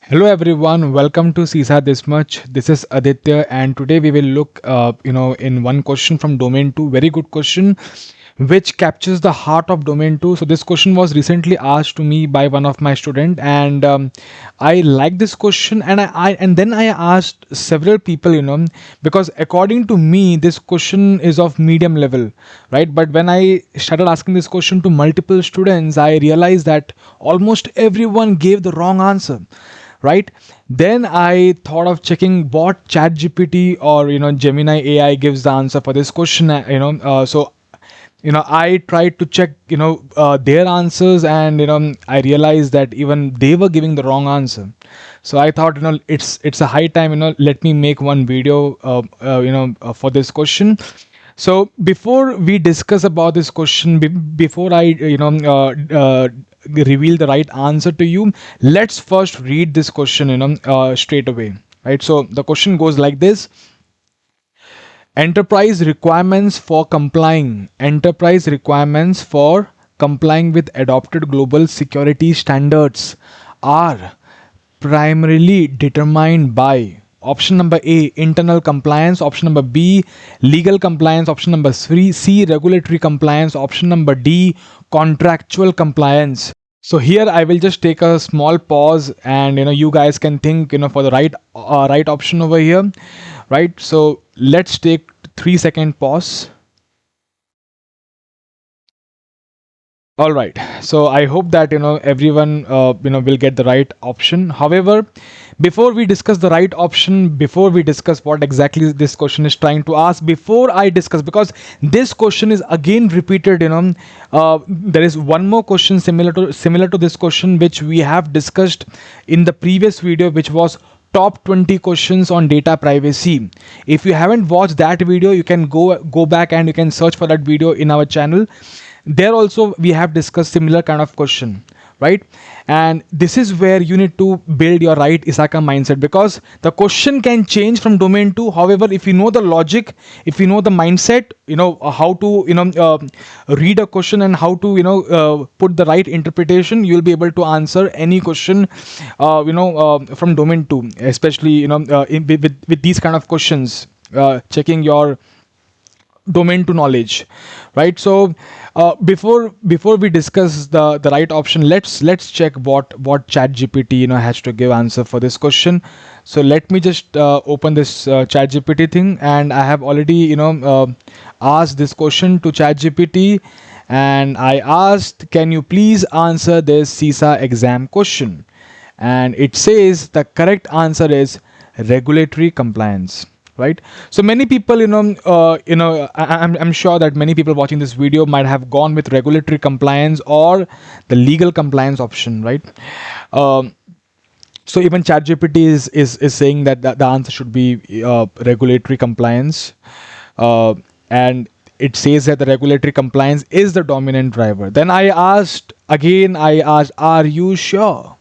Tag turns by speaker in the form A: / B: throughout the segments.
A: Hello everyone, welcome to CISA-This-Much. This is Aditya, and today we will look, in one question from domain 2. Very good question, which captures the heart of domain 2. So this question was recently asked to me by one of my student, and I like this question, and and then I asked several people, because according to me, this question is of medium level, right? But when I started asking this question to multiple students, I realized that almost everyone gave the wrong answer, right? Then I thought of checking what ChatGPT or Gemini AI gives the answer for this question. I tried to check their answers, and I realized that even they were giving the wrong answer. So I thought, it's a high time, let me make one video for this question. So before we discuss about this question, before I reveal the right answer to you, let's first read this question straight away, right? So the question goes like this: enterprise requirements for complying with adopted global security standards are primarily determined by option number A, internal compliance; option number B, legal compliance; option number C, regulatory compliance; option number D, contractual compliance. So here I will just take a small pause, and you guys can think for the right option over here, right? So let's take 3-second pause. All right. So I hope that everyone will get the right option. However, before we discuss the right option, before we discuss what exactly this question is trying to ask, before I discuss, because this question is again repeated, there is one more question similar to this question which we have discussed in the previous video, which was top 20 questions on data privacy. If you haven't watched that video, you can go back and you can search for that video in our channel. There also we have discussed similar kind of question, right? And this is where you need to build your right ISACA mindset, because the question can change from domain 2. However, if you know the logic, if you know the mindset, how to read a question and how to put the right interpretation, you'll be able to answer any question from domain 2, especially with these kind of questions, checking your domain to knowledge, right? So before we discuss the right option, let's check what ChatGPT has to give answer for this question. So let me just open this ChatGPT thing, and I have already asked this question to ChatGPT, and I asked, can you please answer this CISA exam question? And it says the correct answer is regulatory compliance, right? So many people, I'm sure that many people watching this video might have gone with regulatory compliance or the legal compliance option, right? So even ChatGPT is saying that the answer should be regulatory compliance, and it says that the regulatory compliance is the dominant driver. Then I asked, are you sure?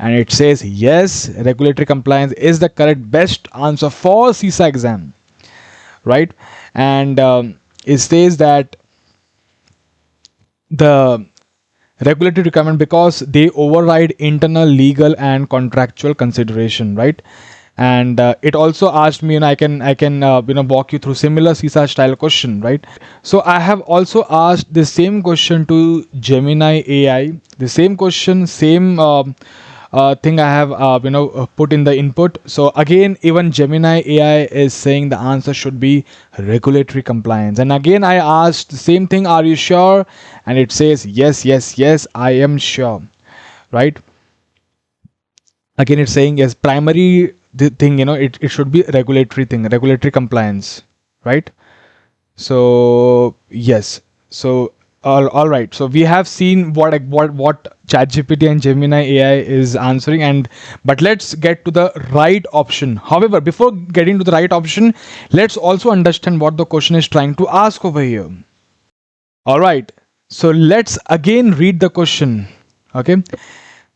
A: And it says yes, regulatory compliance is the correct best answer for CISA exam, right? And it says that the regulatory requirement, because they override internal legal and contractual consideration, right? And it also asked me, I can walk you through similar CISA style question, right? So I have also asked the same question to Gemini AI, the same question, same thing I have put in the input. So again, even Gemini AI is saying the answer should be regulatory compliance. And again, I asked the same thing, are you sure? And it says yes, I am sure, right? Again, it's saying yes, primary thing, it should be regulatory thing, regulatory compliance, right? So yes. So all right. So we have seen what ChatGPT and Gemini AI is answering, but let's get to the right option. However, before getting to the right option, let's also understand what the question is trying to ask over here. All right. So let's again read the question. Okay.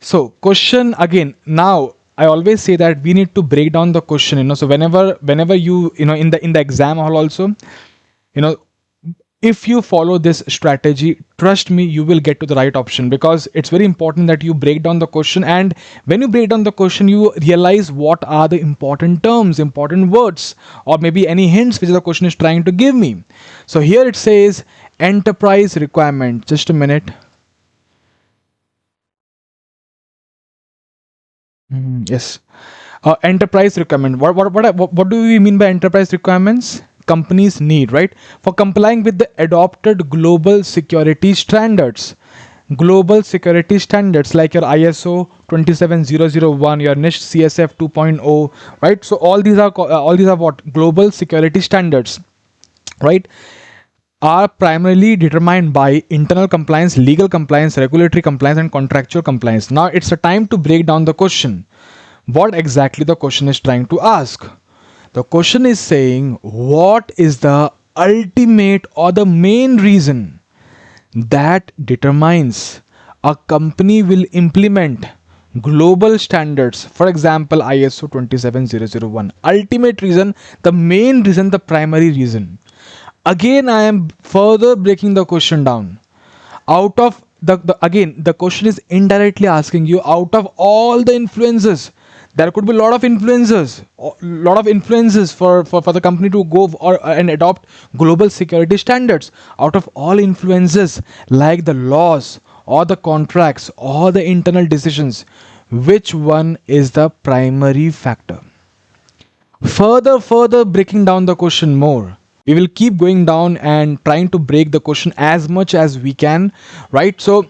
A: So question again. Now I always say that we need to break down the question. So whenever you in the exam hall also, If you follow this strategy, trust me, you will get to the right option, because it's very important that you break down the question. And when you break down the question, you realize what are the important terms, important words, or maybe any hints which the question is trying to give me. So here it says enterprise requirement. Just a minute. Yes. Enterprise requirement. What do we mean by enterprise requirements? Companies need, right? For complying with the adopted global security standards. Global security standards like your ISO 27001, your NIST CSF 2.0, right? So all these are what? Global security standards, right? Are primarily determined by internal compliance, legal compliance, regulatory compliance, and contractual compliance. Now it's a time to break down the question. What exactly the question is trying to ask? The question is saying, what is the ultimate or the main reason that determines a company will implement global standards, for example ISO 27001? Ultimate reason, the main reason, the primary reason. Again, I am further breaking the question down. Out of again, the question is indirectly asking you, out of all the influences, there could be a lot of influences for the company to go and adopt global security standards. Out of all influences, like the laws or the contracts or the internal decisions, which one is the primary factor? Further breaking down the question more, we will keep going down and trying to break the question as much as we can, right? So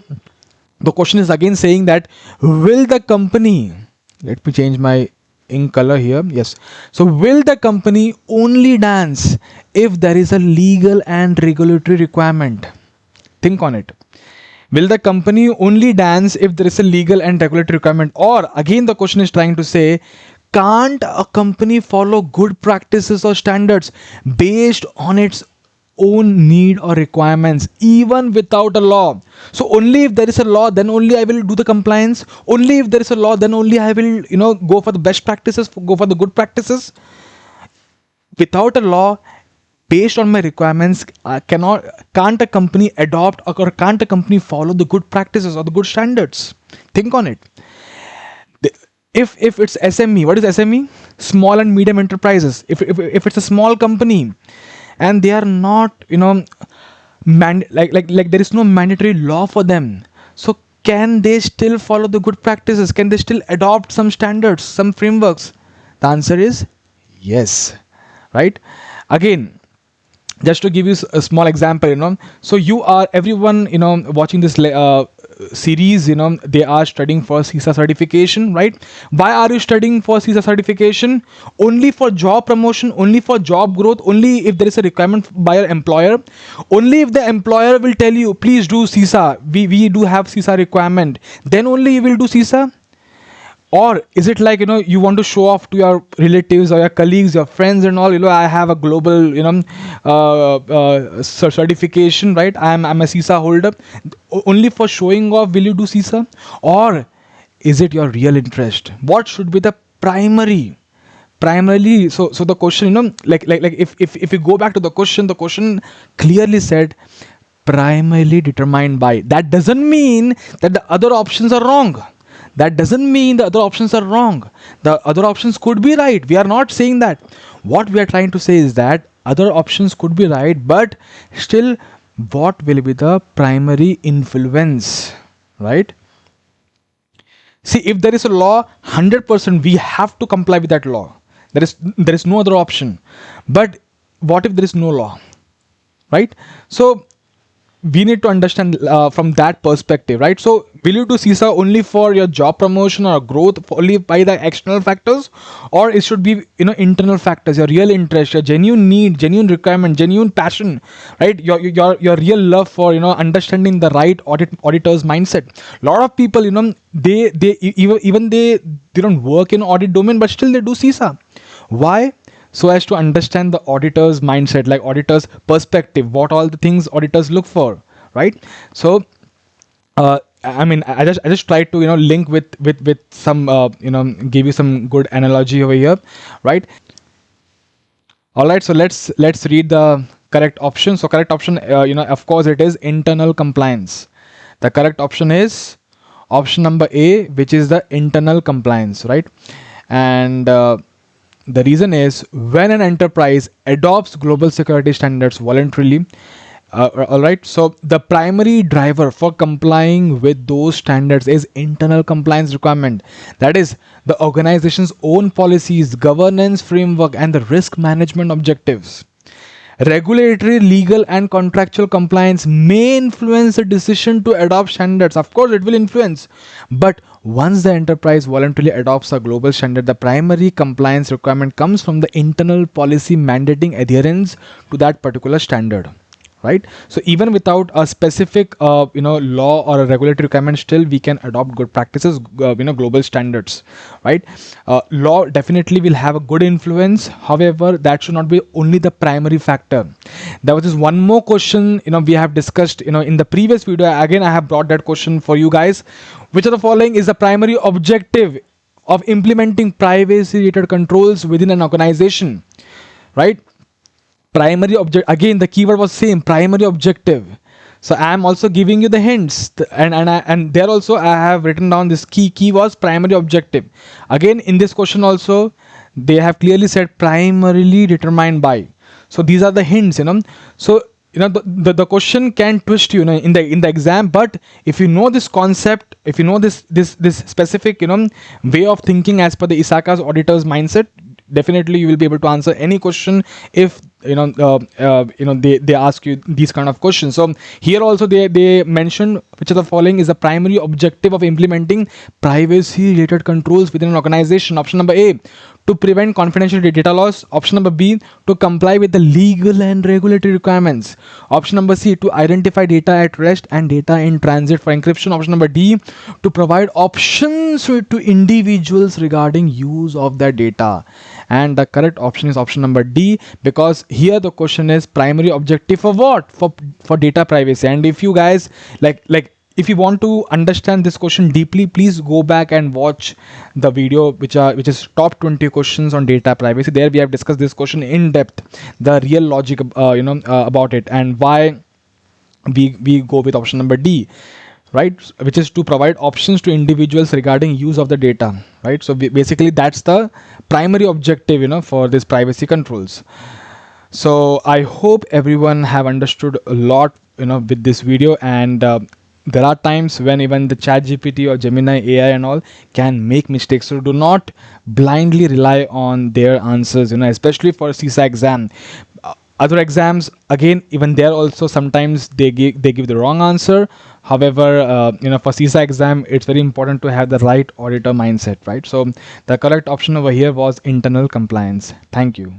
A: the question is again saying that, will the company, let me change my ink color here, yes, so will the company only dance if there is a legal and regulatory requirement? Think on it. Will the company only dance if there is a legal and regulatory requirement? Or again, the question is trying to say, can't a company follow good practices or standards based on its own need or requirements, even without a law? So only if there is a law, then only I will do the compliance. Only if there is a law, then only I will, go for the best practices, go for the good practices. Without a law, based on my requirements, can't a company adopt, or can't a company follow the good practices or the good standards? Think on it. If it's SME, what is SME? Small and medium enterprises. If it's a small company and they are not, like there is no mandatory law for them, so can they still follow the good practices? Can they still adopt some standards, some frameworks? The answer is yes, right? Again, just to give you a small example, so you are everyone, watching this series, they are studying for CISA certification, right? Why are you studying for CISA certification? Only for job promotion, only for job growth, only if there is a requirement by your employer, only if the employer will tell you, please do CISA, we do have CISA requirement, then only you will do CISA? Or is it like, you want to show off to your relatives or your colleagues, your friends and all, I have a global, certification, right? I'm a CISA holder. Only for showing off will you do CISA? Or is it your real interest? What should be the primarily? So the question, like if you go back to the question clearly said primarily determined by. That doesn't mean that the other options are wrong. That doesn't mean the other options are wrong. The other options could be right. We are not saying that. What we are trying to say is that other options could be right, but still, what will be the primary influence, right? See, if there is a law, 100% we have to comply with that law. There is no other option. But what if there is no law, right? So we need to understand from that perspective, right? So will you do CISA only for your job promotion or growth, only by the external factors, or it should be, internal factors, your real interest, your genuine need, genuine requirement, genuine passion, right? Your real love for, understanding the right auditor's mindset. A lot of people, they even they don't work in audit domain, but still they do CISA. Why? So as to understand the auditor's mindset, like auditor's perspective, what all the things auditors look for, right? So I just try to, link with some, give you some good analogy over here, right? All right, so let's read the correct option. So correct option, of course, it is internal compliance. The correct option is option number A, which is the internal compliance, right? And the reason is when an enterprise adopts global security standards voluntarily. All right. So the primary driver for complying with those standards is internal compliance requirement. That is the organization's own policies, governance framework, and the risk management objectives. Regulatory, legal, and contractual compliance may influence the decision to adopt standards. Of course, it will influence. But once the enterprise voluntarily adopts a global standard, the primary compliance requirement comes from the internal policy mandating adherence to that particular standard. Right. So even without a specific law or a regulatory requirement, still we can adopt good practices, global standards. Right. Law definitely will have a good influence. However, that should not be only the primary factor. There was this one more question we have discussed in the previous video. Again, I have brought that question for you guys. Which of the following is the primary objective of implementing privacy related controls within an organization? Right. Primary object, again the keyword was same, primary objective. So I am also giving you the hints, and there also I have written down this key was primary objective. Again in this question also they have clearly said primarily determined by. So these are the hints. So the question can twist you, in the exam. But if you know this concept, if you know this specific way of thinking as per the ISACA's auditor's mindset, definitely you will be able to answer any question if they ask you these kind of questions. So here also they mentioned which of the following is the primary objective of implementing privacy related controls within an organization. Option number A, to prevent confidential data loss. Option number B, to comply with the legal and regulatory requirements. Option number C, to identify data at rest and data in transit for encryption. Option number D, to provide options to individuals regarding use of their data. And the correct option is option number D, because here the question is primary objective for what? For data privacy. And if you guys like if you want to understand this question deeply, please go back and watch the video which is top 20 questions on data privacy. There we have discussed this question in depth, the real logic about it, and why we go with option number D, right, which is to provide options to individuals regarding use of the data. Right. So basically that's the primary objective for this privacy controls. So I hope everyone have understood a lot with this video. And there are times when even the ChatGPT or Gemini AI and all can make mistakes. So do not blindly rely on their answers, especially for CISA exam. Other exams, again, even there also sometimes they give the wrong answer. However, for CISA exam, it's very important to have the right auditor mindset, right? So the correct option over here was internal compliance. Thank you.